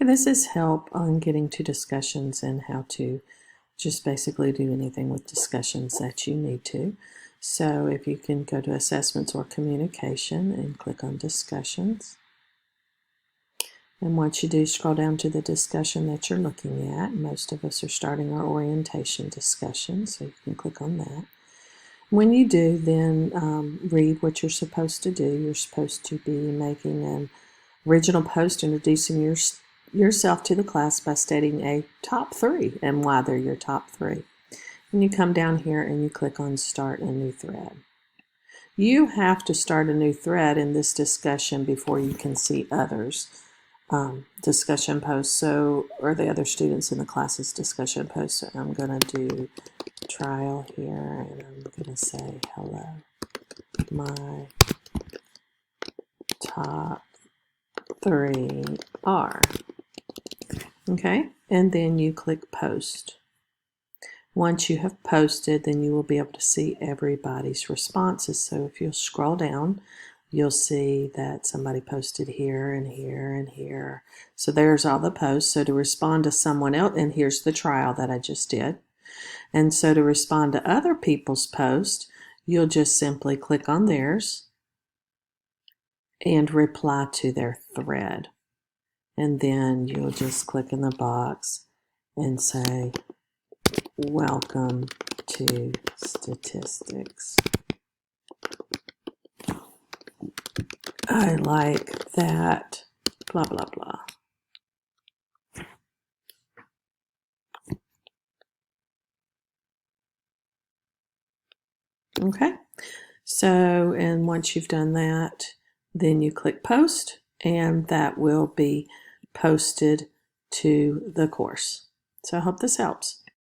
Okay, this is help on getting to discussions and how to just basically do anything with discussions that you need to. So if you can go to assessments or communication and click on discussions. And once you do, scroll down to the discussion that you're looking at. Most of us are starting our orientation discussion, so you can click on that. When you do, then read what you're supposed to do. You're supposed to be making an original post introducing yourself to the class by stating a top 3 and why they're your top 3. And you come down here and you click on Start a New Thread. You have to start a new thread in this discussion before you can see others' discussion posts, or the other students in the class's discussion posts. So I'm going to do trial here, and I'm going to say, hello, my top 3 are. Okay, and then you click post. Once you have posted, then you will be able to see everybody's responses. So if you'll scroll down, you'll see that somebody posted here and here and here. So there's all the posts. So to respond to someone else, and here's the trial that I just did. And so to respond to other people's posts, you'll just simply click on theirs and reply to their thread. And then you'll just click in the box and say, welcome to statistics. I like that, blah, blah, blah. Okay, so, and once you've done that, then you click post, and that will be posted to the course. So I hope this helps.